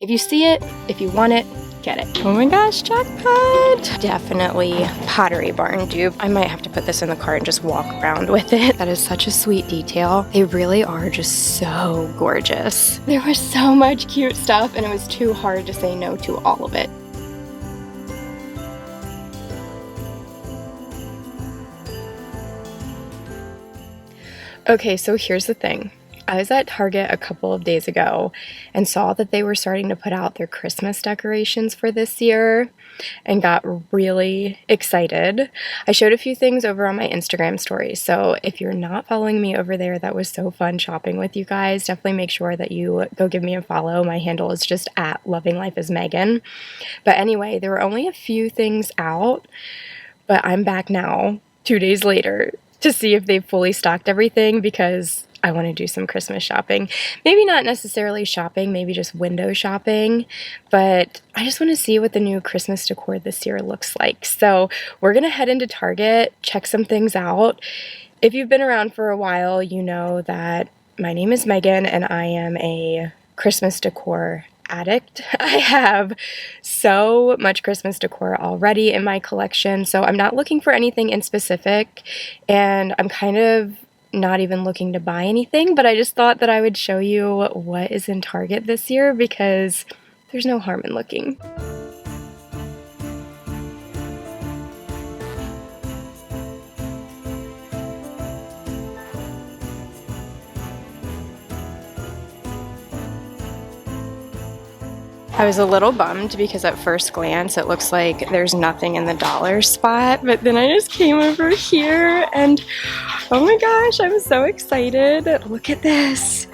If you see it, if you want it, get it. Oh my gosh, jackpot! Definitely Pottery Barn dupe. I might have to put this in the cart and just walk around with it. That is such a sweet detail. They really are just so gorgeous. There was so much cute stuff and it was too hard to say no to all of it. Okay, so here's the thing. I was at Target a couple of days ago and saw that they were starting to put out their Christmas decorations for this year and got really excited. I showed a few things over on my Instagram stories, so if you're not following me over there, that was so fun shopping with you guys. Definitely make sure that you go give me a follow. My handle is just at LovingLifeAsMegan. But anyway, there were only a few things out, but I'm back now 2 days later to see if they've fully stocked everything because I want to do some Christmas shopping. Maybe not necessarily shopping, maybe just window shopping, but I just want to see what the new Christmas decor this year looks like. So we're going to head into Target, check some things out. If you've been around for a while, you know that my name is Megan and I am a Christmas decor addict. I have so much Christmas decor already in my collection, so I'm not looking for anything in specific, and I'm kind of not even looking to buy anything, but I just thought that I would show you what is in Target this year because there's no harm in looking. I was a little bummed because at first glance it looks like there's nothing in the dollar spot, but then I just came over here and oh my gosh, I'm so excited. Look at this.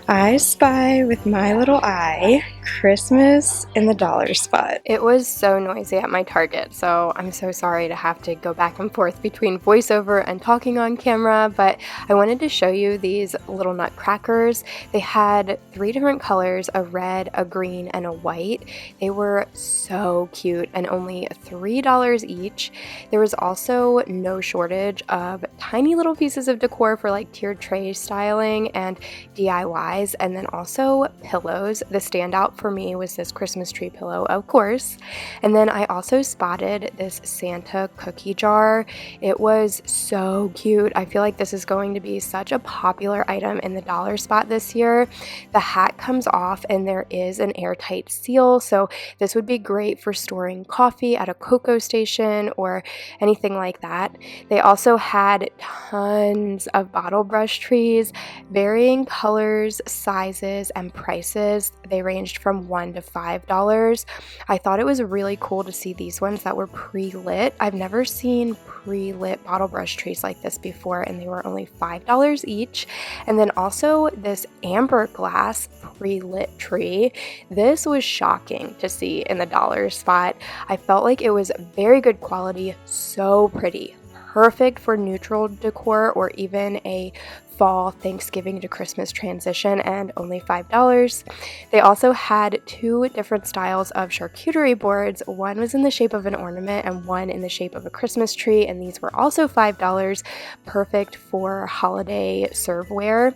I spy with my little eye Christmas in the dollar spot. It was so noisy at my Target, so I'm so sorry to have to go back and forth between voiceover and talking on camera, but I wanted to show you these little nutcrackers. They had 3 different colors, a red, a green, and a white. They were so cute and only $3 each. There was also no shortage of tiny little pieces of decor for like tiered tray styling and DIYs, and then also pillows. The standout for me was this Christmas tree pillow, of course. And then I also spotted this Santa cookie jar. It was so cute. I feel like this is going to be such a popular item in the dollar spot this year. The hat comes off and there is an airtight seal, so this would be great for storing coffee at a cocoa station or anything like that. They also had tons of bottle brush trees, varying colors, sizes, and prices. They ranged from $1 to $5. I thought it was really cool to see these ones that were pre-lit. I've never seen pre-lit bottle brush trees like this before, and they were only $5 each. And then also this amber glass pre-lit tree. This was shocking to see in the dollar spot. I felt like it was very good quality, so pretty. Perfect for neutral decor or even a fall Thanksgiving to Christmas transition, and only $5. They also had 2 different styles of charcuterie boards. One was in the shape of an ornament and one in the shape of a Christmas tree, and these were also $5, perfect for holiday serveware.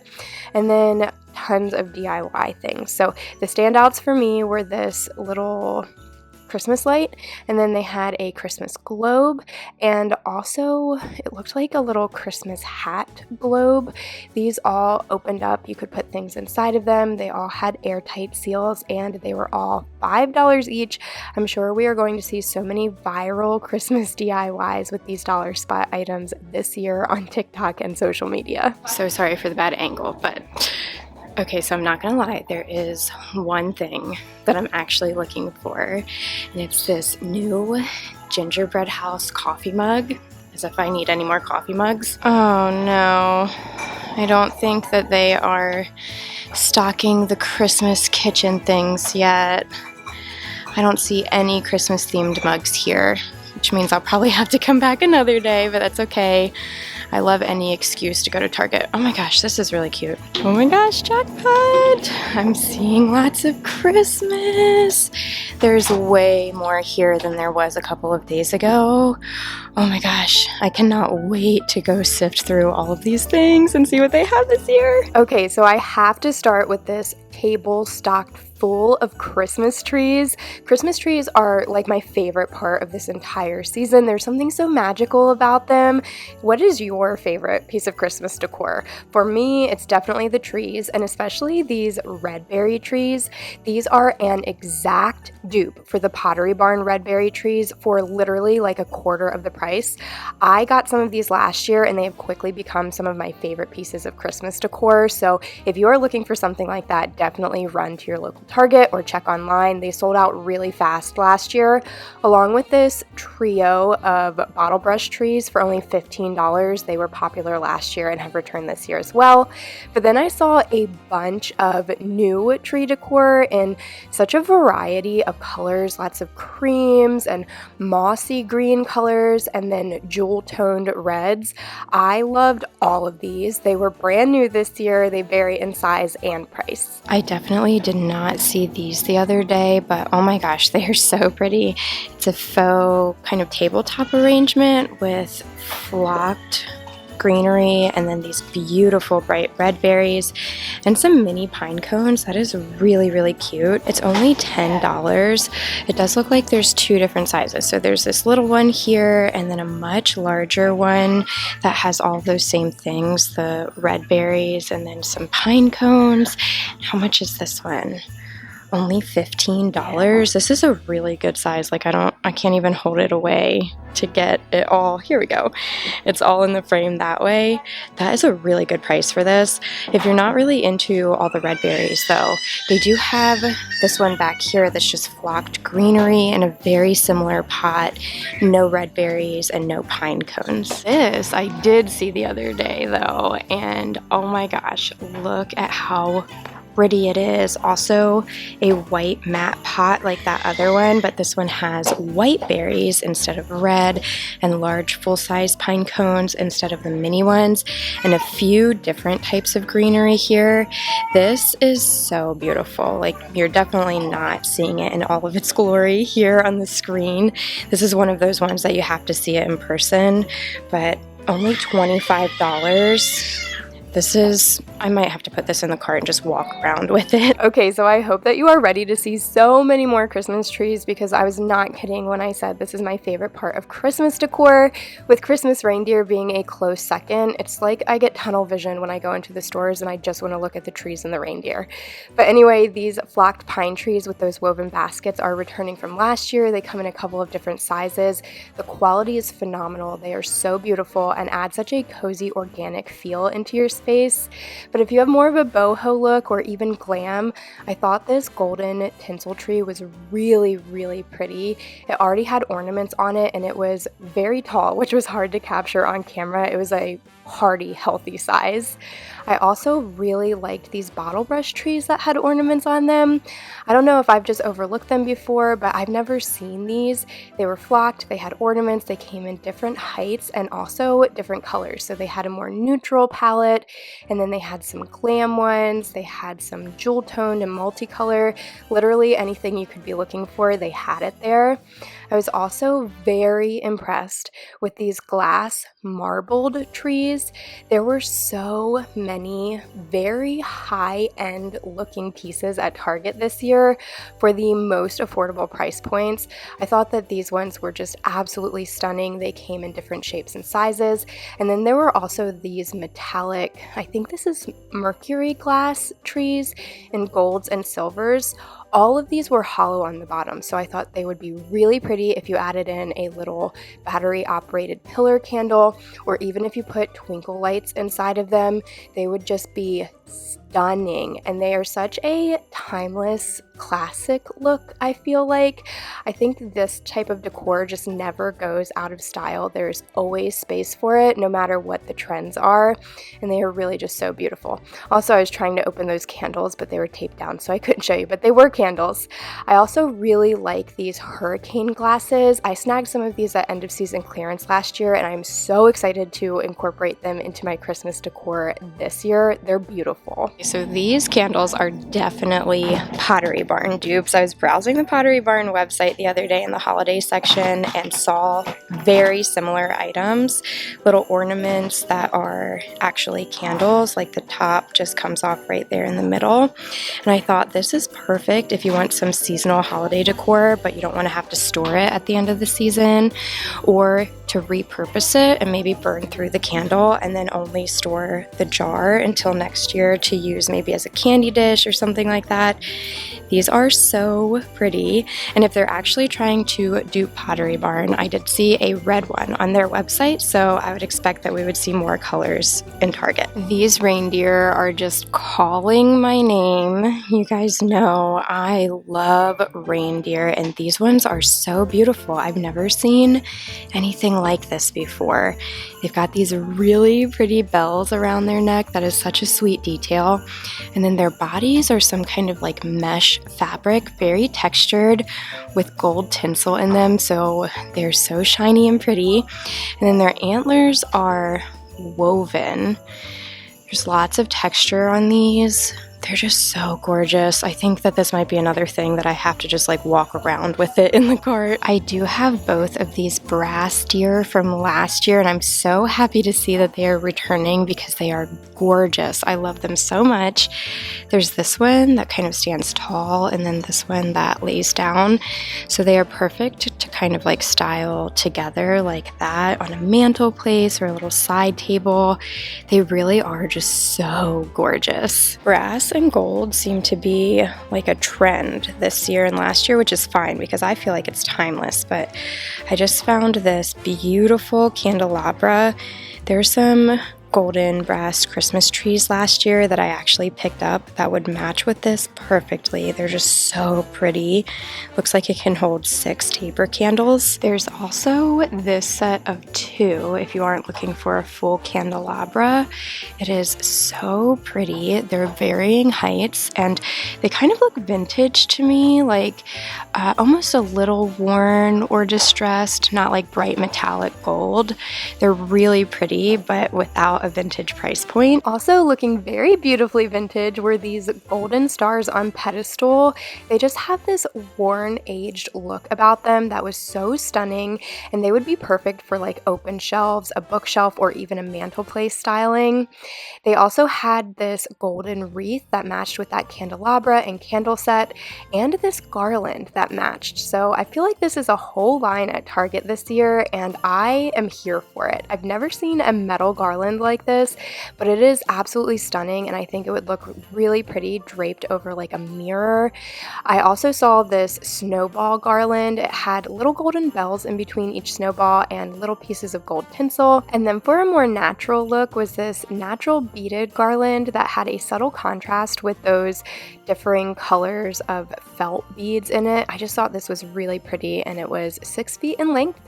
And then tons of DIY things. So the standouts for me were this little Christmas light, and then they had a Christmas globe, and also it looked like a little Christmas hat globe. These all opened up, you could put things inside of them. They all had airtight seals, and they were all $5 each. I'm sure we are going to see so many viral Christmas DIYs with these dollar spot items this year on TikTok and social media. So sorry for the bad angle, but okay, so I'm not gonna lie, there is one thing that I'm actually looking for, and it's this new gingerbread house coffee mug, as if I need any more coffee mugs. Oh no, I don't think that they are stocking the Christmas kitchen things yet. I don't see any Christmas themed mugs here, which means I'll probably have to come back another day, but that's okay. I love any excuse to go to Target. Oh my gosh, this is really cute. Oh my gosh, jackpot! I'm seeing lots of Christmas. There's way more here than there was a couple of days ago. Oh my gosh, I cannot wait to go sift through all of these things and see what they have this year. Okay, so I have to start with this table stocked full of Christmas trees. Christmas trees are like my favorite part of this entire season. There's something so magical about them. What is your favorite piece of Christmas decor? For me, it's definitely the trees, and especially these red berry trees. These are an exact dupe for the Pottery Barn red berry trees for literally like a quarter of the price. I got some of these last year and they have quickly become some of my favorite pieces of Christmas decor. So if you're looking for something like that, definitely run to your local Target or check online. They sold out really fast last year. Along with this trio of bottle brush trees for only $15. They were popular last year and have returned this year as well. But then I saw a bunch of new tree decor in such a variety of colors, lots of creams and mossy green colors and then jewel toned reds. I loved all of these. They were brand new this year. They vary in size and price. I definitely did not see these the other day, but oh my gosh, they are so pretty. It's a faux kind of tabletop arrangement with flocked greenery and then these beautiful bright red berries and some mini pine cones. That is really cute. It's only $10. It does look like there's two different sizes. So there's this little one here and then a much larger one that has all those same things, the red berries and then some pine cones. How much is this one? Only $15. This is a really good size. Like I can't even hold it away to get it all. Here we go. It's all in the frame that way. That is a really good price for this. If you're not really into all the red berries though, they do have this one back here that's just flocked greenery in a very similar pot. No red berries and no pine cones. This I did see the other day though, and oh my gosh, look at how pretty it is. Also a white matte pot like that other one, but this one has white berries instead of red and large full-size pine cones instead of the mini ones and a few different types of greenery here. This is so beautiful. Like you're definitely not seeing it in all of its glory here on the screen. This is one of those ones that you have to see it in person, but only $25. I might have to put this in the cart and just walk around with it. Okay, so I hope that you are ready to see so many more Christmas trees because I was not kidding when I said this is my favorite part of Christmas decor, with Christmas reindeer being a close second. It's like I get tunnel vision when I go into the stores and I just want to look at the trees and the reindeer. But anyway, these flocked pine trees with those woven baskets are returning from last year. They come in a couple of different sizes. The quality is phenomenal. They are so beautiful and add such a cozy organic feel into your space. But if you have more of a boho look or even glam, I thought this golden tinsel tree was really pretty. It already had ornaments on it and it was very tall, which was hard to capture on camera. It was a hearty, healthy size. I also really liked these bottle brush trees that had ornaments on them. I don't know if I've just overlooked them before, but I've never seen these. They were flocked, they had ornaments, they came in different heights and also different colors. So they had a more neutral palette, and then they had some glam ones, they had some jewel toned and multicolor. Literally anything you could be looking for, they had it there. I was also very impressed with these glass marbled trees. There were so many very high-end looking pieces at Target this year for the most affordable price points. I thought that these ones were just absolutely stunning. They came in different shapes and sizes. And then there were also these metallic, I think this is mercury glass trees in golds and silvers. All of these were hollow on the bottom, so I thought they would be really pretty if you added in a little battery-operated pillar candle, or even if you put twinkle lights inside of them. They would just be stunning, and they are such a timeless classic look. I feel like I think this type of decor just never goes out of style. There's always space for it no matter what the trends are, and they are really just so beautiful. Also, I was trying to open those candles, but they were taped down, so I couldn't show you, but they were candles. I also really like these hurricane glasses. I snagged some of these at end of season clearance last year, and I'm so excited to incorporate them into my Christmas decor this year. They're beautiful. So these candles are definitely Pottery Barn. Barn dupes. I was browsing the Pottery Barn website the other day in the holiday section and saw very similar items, little ornaments that are actually candles, like the top just comes off right there in the middle. And I thought this is perfect if you want some seasonal holiday decor, but you don't want to have to store it at the end of the season, or to repurpose it and maybe burn through the candle and then only store the jar until next year to use maybe as a candy dish or something like that. These are so pretty, and if they're actually trying to dupe Pottery Barn, I did see a red one on their website, so I would expect that we would see more colors in Target. These reindeer are just calling my name. You guys know I love reindeer, and these ones are so beautiful. I've never seen anything like this before. They've got these really pretty bells around their neck. That is such a sweet detail. And then their bodies are some kind of like mesh fabric, very textured with gold tinsel in them, so they're so shiny and pretty. And then their antlers are woven. There's lots of texture on these. They're just so gorgeous. I think that this might be another thing that I have to just like walk around with it in the cart. I do have both of these brass deer from last year, and I'm so happy to see that they are returning because they are gorgeous. I love them so much. There's this one that kind of stands tall, and then this one that lays down. So they are perfect to kind of like style together like that on a mantelpiece or a little side table. They really are just so gorgeous. Brass and gold seem to be like a trend this year and last year, which is fine because I feel like it's timeless. But I just found this beautiful candelabra. There's some golden brass Christmas trees last year that I actually picked up that would match with this perfectly. They're just so pretty. Looks like it can hold 6 taper candles. There's also this set of 2 if you aren't looking for a full candelabra. It is so pretty. They're varying heights and they kind of look vintage to me, like almost a little worn or distressed, not like bright metallic gold. They're really pretty, but without a vintage price point. Also looking very beautifully vintage were these golden stars on pedestal. They just have this worn, aged look about them that was so stunning, and they would be perfect for like open shelves, a bookshelf, or even a mantelpiece styling. They also had this golden wreath that matched with that candelabra and candle set, and this garland that matched. So I feel like this is a whole line at Target this year, and I am here for it. I've never seen a metal garland like this, but it is absolutely stunning, and I think it would look really pretty draped over like a mirror. I also saw this snowball garland. It had little golden bells in between each snowball and little pieces of gold tinsel. And then for a more natural look was this natural beaded garland that had a subtle contrast with those differing colors of felt beads in it. I just thought this was really pretty, and it was 6 feet in length.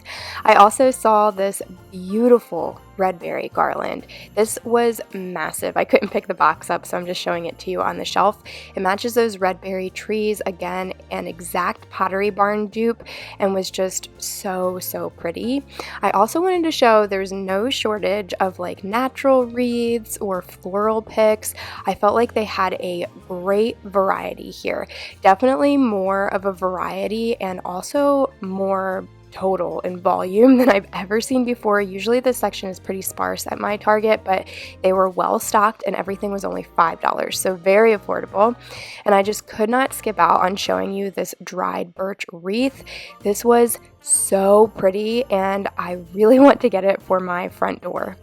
I also saw this beautiful red berry garland. This was massive. I couldn't pick the box up, so I'm just showing it to you on the shelf. It matches those red berry trees, again, an exact Pottery Barn dupe, and was just so pretty. I also wanted to show there's no shortage of like natural wreaths or floral picks. I felt like they had a great variety here. Definitely more of a variety and also more total in volume than I've ever seen before. Usually this section is pretty sparse at my Target, but they were well stocked and everything was only $5, so very affordable. And I just could not skip out on showing you this dried birch wreath. This was so pretty, and I really want to get it for my front door.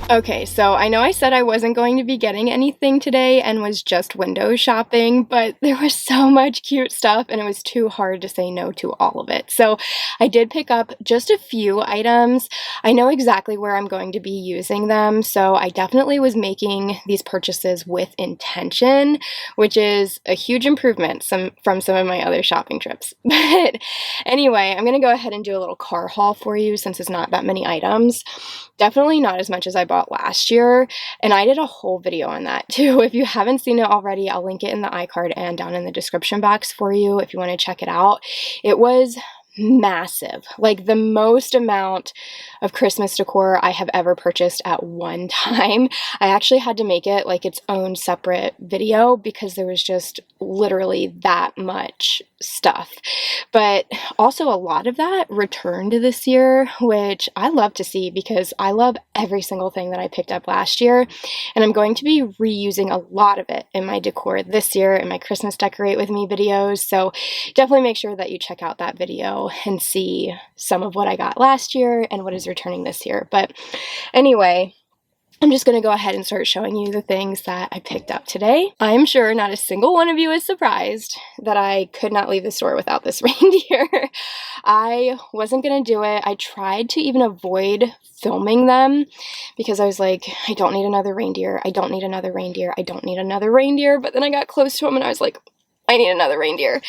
Okay, so I know I said I wasn't going to be getting anything today and was just window shopping, but there was so much cute stuff and it was too hard to say no to all of it. So I did pick up just a few items. I know exactly where I'm going to be using them, so I definitely was making these purchases with intention, which is a huge improvement from some of my other shopping trips. But anyway, I'm gonna go ahead and do a little car haul for you since it's not that many items. Definitely not as much as I bought last year, and I did a whole video on that too. If you haven't seen it already, I'll link it in the iCard and down in the description box for you if you want to check it out. It was massive, like the most amount of Christmas decor I have ever purchased at one time. I actually had to make it like its own separate video because there was just literally that much stuff. But also a lot of that returned this year, which I love to see because I love every single thing that I picked up last year, and I'm going to be reusing a lot of it in my decor this year in my Christmas Decorate With Me videos, so definitely make sure that you check out that video and see some of what I got last year and what is returning this year. But anyway, I'm just going to go ahead and start showing you the things that I picked up today. I'm sure not a single one of you is surprised that I could not leave the store without this reindeer. I wasn't going to do it. I tried to even avoid filming them because I was like, I don't need another reindeer. I don't need another reindeer. I don't need another reindeer. But then I got close to him and I was like, I need another reindeer.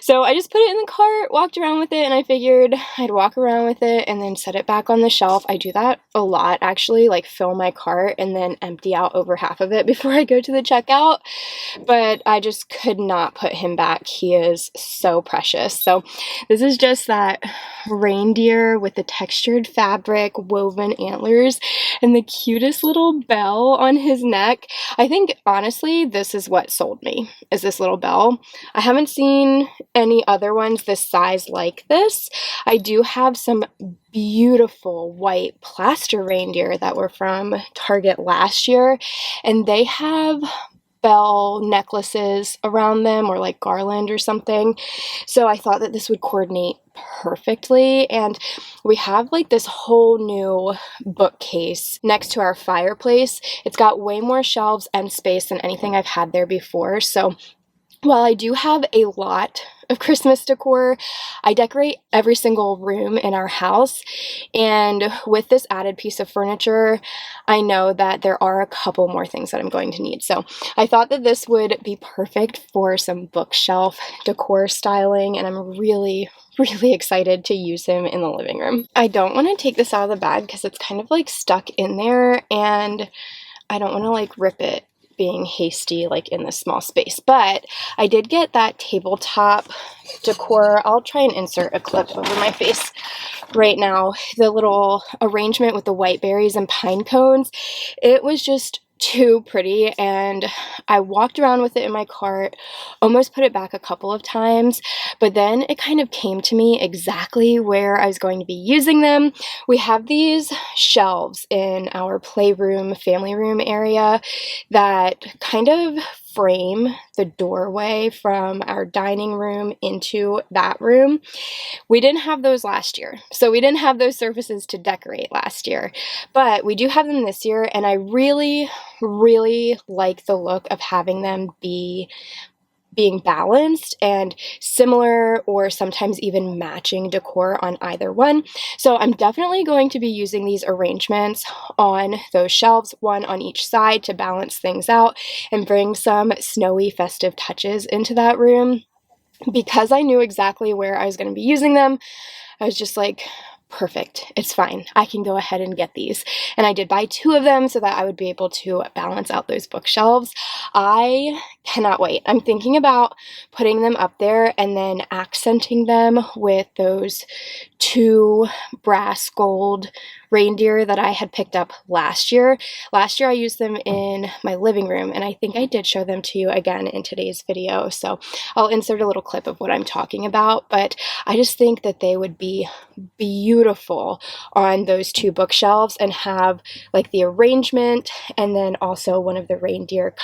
So I just put it in the cart, walked around with it, and I figured I'd walk around with it and then set it back on the shelf. I do that a lot, actually, like fill my cart and then empty out over half of it before I go to the checkout. But I just could not put him back. He is so precious. So this is just that reindeer with the textured fabric, woven antlers, and the cutest little bell on his neck. I think, honestly, this is what sold me, is this little bell. I haven't seen any other ones this size like this. I do have some beautiful white plaster reindeer that were from Target last year, and they have bell necklaces around them or like garland or something. So I thought that this would coordinate perfectly, and we have like this whole new bookcase next to our fireplace. It's got way more shelves and space than anything I've had there before. So while I do have a lot of Christmas decor, I decorate every single room in our house, and with this added piece of furniture, I know that there are a couple more things that I'm going to need. So I thought that this would be perfect for some bookshelf decor styling, and I'm really excited to use him in the living room. I don't want to take this out of the bag because it's kind of like stuck in there, and I don't want to like rip it being hasty like in this small space. But I did get that tabletop decor. I'll try and insert a clip over my face right now. The little arrangement with the white berries and pine cones, it was just too pretty, and I walked around with it in my cart, almost put it back a couple of times, but then it kind of came to me exactly where I was going to be using them. We have these shelves in our playroom, family room area that kind of frame the doorway from our dining room into that room. We didn't have those last year, so we didn't have those surfaces to decorate last year, but we do have them this year, and I really like the look of having them being balanced and similar or sometimes even matching decor on either one. So I'm definitely going to be using these arrangements on those shelves, one on each side, to balance things out and bring some snowy festive touches into that room. Because I knew exactly where I was going to be using them, I was just like, perfect, it's fine, I can go ahead and get these. And I did buy 2 of them so that I would be able to balance out those bookshelves. I cannot wait. I'm thinking about putting them up there and then accenting them with those 2 brass gold reindeer that I had picked up last year. Last year I used them in my living room, and I think I did show them to you again in today's video, so I'll insert a little clip of what I'm talking about. But I just think that they would be beautiful on those 2 bookshelves and have like the arrangement and then also one of the reindeer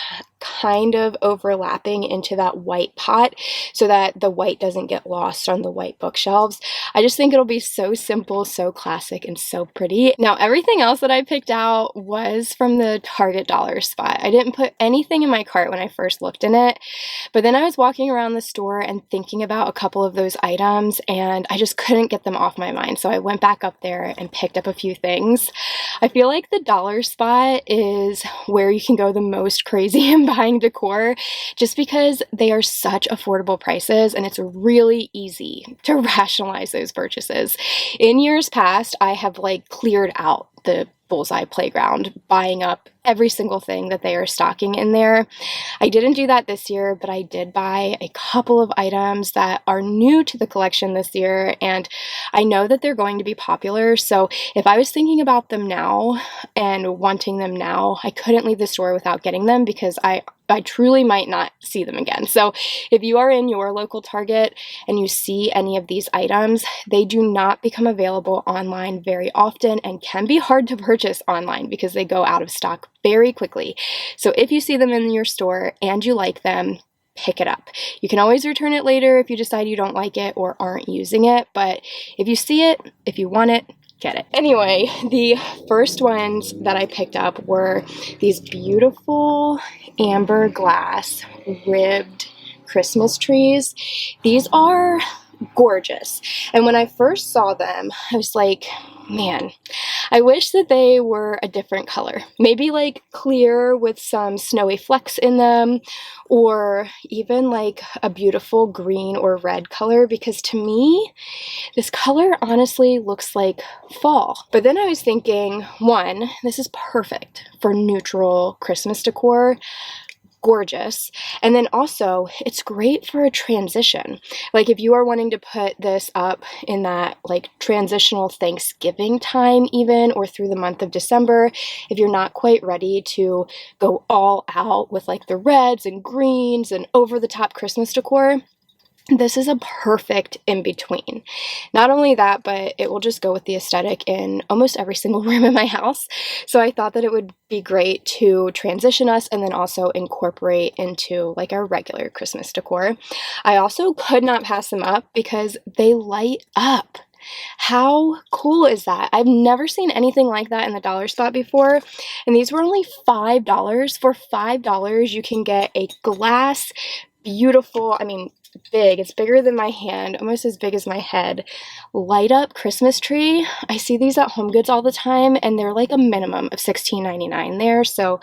kind of overlapping into that white pot so that the white doesn't get lost on the white bookshelves. I just think it'll be so simple, so classic, and so pretty. Now, everything else that I picked out was from the Target dollar spot. I didn't put anything in my cart when I first looked in it, but then I was walking around the store and thinking about a couple of those items, and I just couldn't get them off my mind. So I went back up there and picked up a few things. I feel like the dollar spot is where you can go the most crazy in buying decor, just because they are such affordable prices and it's really easy to rationalize those purchases. In years past, I have like cleared out the Bullseye playground, buying up every single thing that they are stocking in there. I didn't do that this year, but I did buy a couple of items that are new to the collection this year, and I know that they're going to be popular. So if I was thinking about them now and wanting them now, I couldn't leave the store without getting them because I truly might not see them again. So if you are in your local Target and you see any of these items, they do not become available online very often and can be hard to purchase online because they go out of stock very quickly. So if you see them in your store and you like them, pick it up. You can always return it later if you decide you don't like it or aren't using it, but if you see it, if you want it, get it. Anyway, the first ones that I picked up were these beautiful amber glass ribbed Christmas trees. These are gorgeous. And when I first saw them, I was like, man, I wish that they were a different color. Maybe like clear with some snowy flecks in them, or even like a beautiful green or red color, because to me, this color honestly looks like fall. But then I was thinking, one, this is perfect for neutral Christmas decor. Gorgeous. And then also it's great for a transition. Like if you are wanting to put this up in that like transitional Thanksgiving time even, or through the month of December, if you're not quite ready to go all out with like the reds and greens and over the top Christmas decor, this is a perfect in-between. Not only that, but it will just go with the aesthetic in almost every single room in my house. So I thought that it would be great to transition us and then also incorporate into like our regular Christmas decor. I also could not pass them up because they light up. How cool is that? I've never seen anything like that in the dollar spot before, and these were only $5. For $5, you can get a glass, beautiful, I mean, big, it's bigger than my hand, almost as big as my head, light up Christmas tree. I see these at Home Goods all the time, and they're like a minimum of $16.99 there, so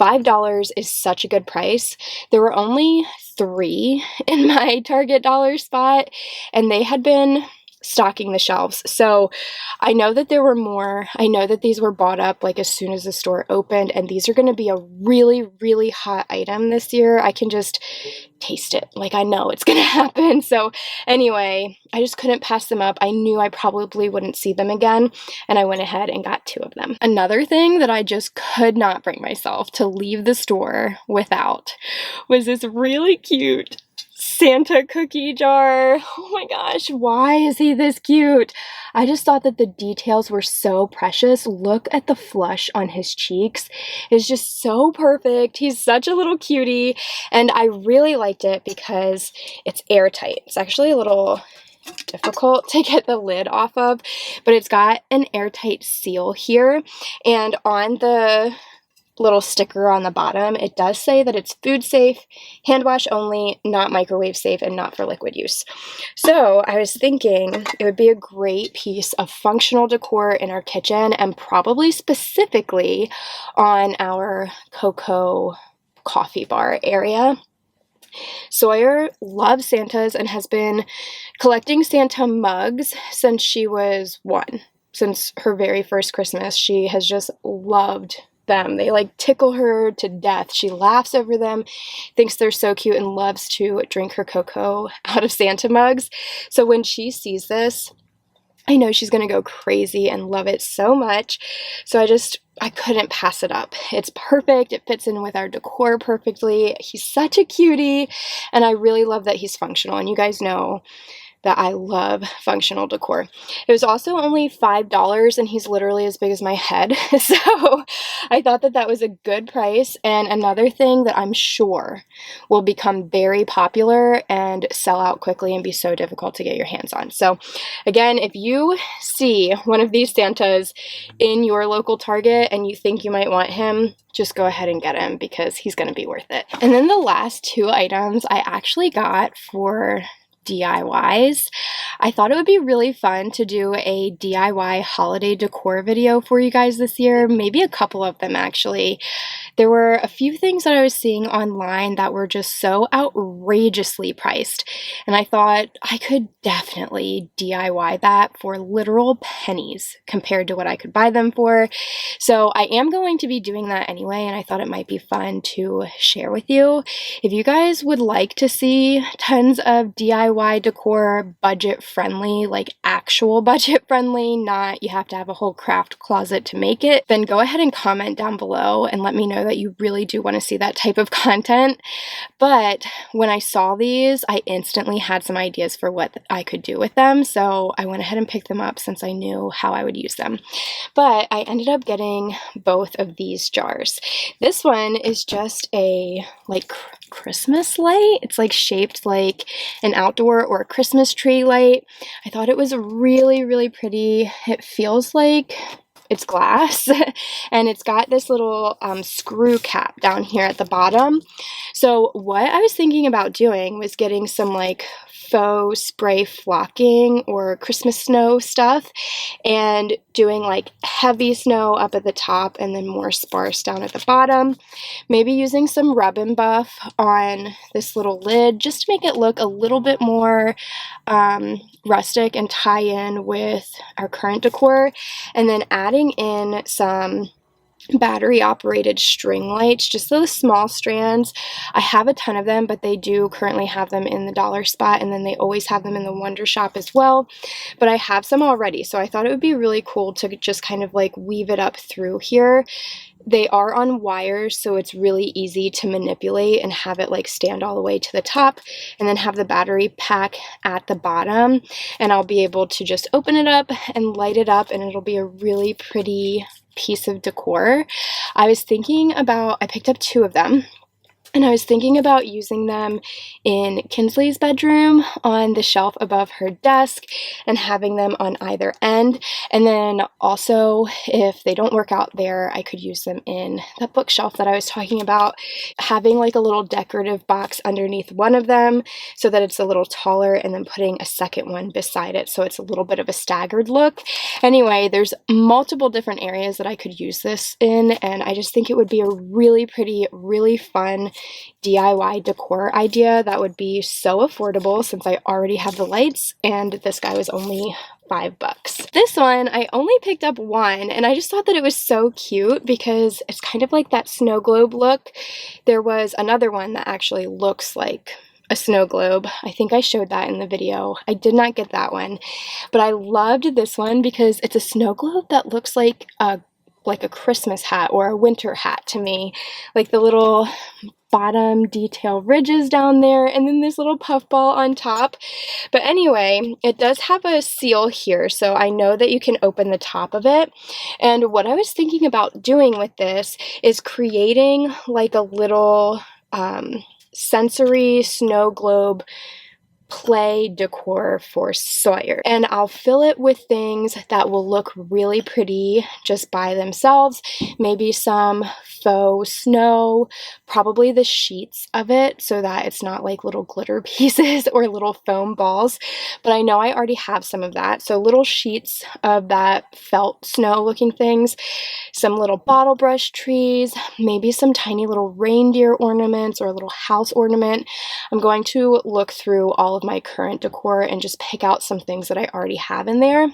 $5 is such a good price. There were only 3 in my Target dollar spot, and they had been stocking the shelves. So I know that there were more. I know that these were bought up like as soon as the store opened, and these are going to be a really, really hot item this year. I can just taste it. Like I know it's going to happen. So anyway, I just couldn't pass them up. I knew I probably wouldn't see them again, and I went ahead and got 2 of them. Another thing that I just could not bring myself to leave the store without was this really cute Santa cookie jar. Oh my gosh, why is he this cute? I just thought that the details were so precious. Look at the flush on his cheeks. It's just so perfect. He's such a little cutie, and I really liked it because it's airtight. It's actually a little difficult to get the lid off of, but it's got an airtight seal here, and on the little sticker on the bottom, it does say that it's food safe, hand wash only, not microwave safe, and not for liquid use. So I was thinking it would be a great piece of functional decor in our kitchen, and probably specifically on our cocoa coffee bar area. Sawyer loves Santas and has been collecting Santa mugs since she was 1. Since her very first Christmas, she has just loved them. They like tickle her to death. She laughs over them, thinks they're so cute, and loves to drink her cocoa out of Santa mugs. So when she sees this, I know she's going to go crazy and love it so much. So I couldn't pass it up. It's perfect. It fits in with our decor perfectly. He's such a cutie, and I really love that he's functional. And you guys know that I love functional decor. It was also only $5 and he's literally as big as my head. So I thought that that was a good price, and another thing that I'm sure will become very popular and sell out quickly and be so difficult to get your hands on. So again, if you see one of these Santas in your local Target and you think you might want him, just go ahead and get him because he's going to be worth it. And then the last two items I actually got for DIYs. I thought it would be really fun to do a DIY holiday decor video for you guys this year, maybe a couple of them actually. There were a few things that I was seeing online that were just so outrageously priced, and I thought I could definitely DIY that for literal pennies compared to what I could buy them for. So I am going to be doing that anyway, and I thought it might be fun to share with you. If you guys would like to see tons of DIY decor, budget friendly, like actual budget friendly, not you have to have a whole craft closet to make it, then go ahead and comment down below and let me know that you really do want to see that type of content. But when I saw these, I instantly had some ideas for what I could do with them, so I went ahead and picked them up since I knew how I would use them. But I ended up getting both of these jars. This one is just a like Christmas light. It's like shaped like an outdoor or a Christmas tree light. I thought it was really, really pretty. It feels like it's glass and it's got this little screw cap down here at the bottom. So what I was thinking about doing was getting some like faux spray flocking or Christmas snow stuff and doing like heavy snow up at the top and then more sparse down at the bottom. Maybe using some rub and buff on this little lid just to make it look a little bit more rustic and tie in with our current decor, and then adding in some battery operated string lights, just those small strands. I have a ton of them, but they do currently have them in the dollar spot, and then they always have them in the Wonder Shop as well, but I have some already, so I thought it would be really cool to just kind of like weave it up through here. They are on wires, so it's really easy to manipulate and have it like stand all the way to the top, and then have the battery pack at the bottom, and I'll be able to just open it up and light it up, and it'll be a really pretty piece of decor. I picked up two of them, and I was thinking about using them in Kinsley's bedroom on the shelf above her desk and having them on either end. And then also, if they don't work out there, I could use them in that bookshelf that I was talking about, having like a little decorative box underneath one of them so that it's a little taller, and then putting a second one beside it so it's a little bit of a staggered look. Anyway, there's multiple different areas that I could use this in, and I just think it would be a really pretty, really fun DIY decor idea that would be so affordable since I already have the lights, and this guy was only $5. This one, I only picked up one, and I just thought that it was so cute because it's kind of like that snow globe look. There was another one that actually looks like a snow globe. I think I showed that in the video. I did not get that one, but I loved this one because it's a snow globe that looks like a Christmas hat or a winter hat to me. Like the little bottom detail ridges down there, and then this little puffball on top. But anyway, it does have a seal here, so I know that you can open the top of it. And what I was thinking about doing with this is creating like a little sensory snow globe play decor for Sawyer, and I'll fill it with things that will look really pretty just by themselves. Maybe some faux snow, probably the sheets of it so that it's not like little glitter pieces or little foam balls, but I know I already have some of that, so little sheets of that felt snow looking things, some little bottle brush trees, maybe some tiny little reindeer ornaments or a little house ornament. I'm going to look through all of my current decor and just pick out some things that I already have in there.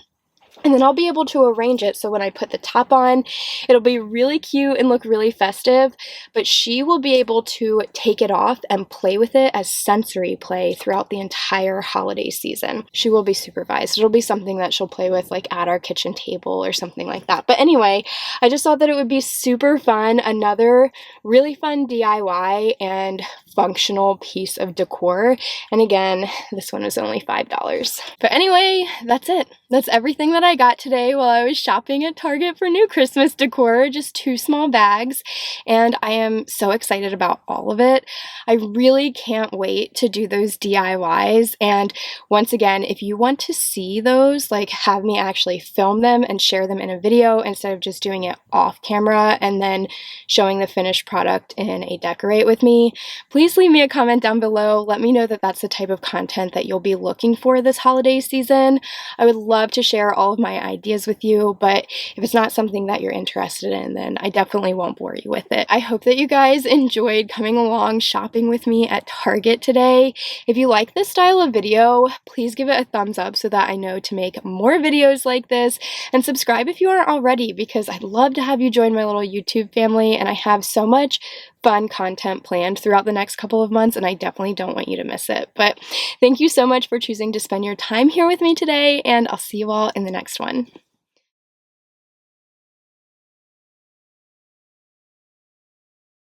And then I'll be able to arrange it so when I put the top on, it'll be really cute and look really festive, but she will be able to take it off and play with it as sensory play throughout the entire holiday season. She will be supervised. It'll be something that she'll play with like at our kitchen table or something like that. But anyway, I just thought that it would be super fun, another really fun DIY and functional piece of decor. And again, this one was only $5. But anyway, that's it. That's everything that I got today while I was shopping at Target for new Christmas decor, just 2 small bags, and I am so excited about all of it. I really can't wait to do those DIYs, and once again, if you want to see those, like have me actually film them and share them in a video instead of just doing it off camera and then showing the finished product in a decorate with me, please leave me a comment down below. Let me know that that's the type of content that you'll be looking for this holiday season. I would love to share all of my ideas with you, but if it's not something that you're interested in, then I definitely won't bore you with it. I hope that you guys enjoyed coming along shopping with me at Target today. If you like this style of video, please give it a thumbs up so that I know to make more videos like this, and subscribe if you aren't already, because I'd love to have you join my little YouTube family, and I have so much fun content planned throughout the next couple of months, and I definitely don't want you to miss it. But thank you so much for choosing to spend your time here with me today, and I'll see you all in the next one.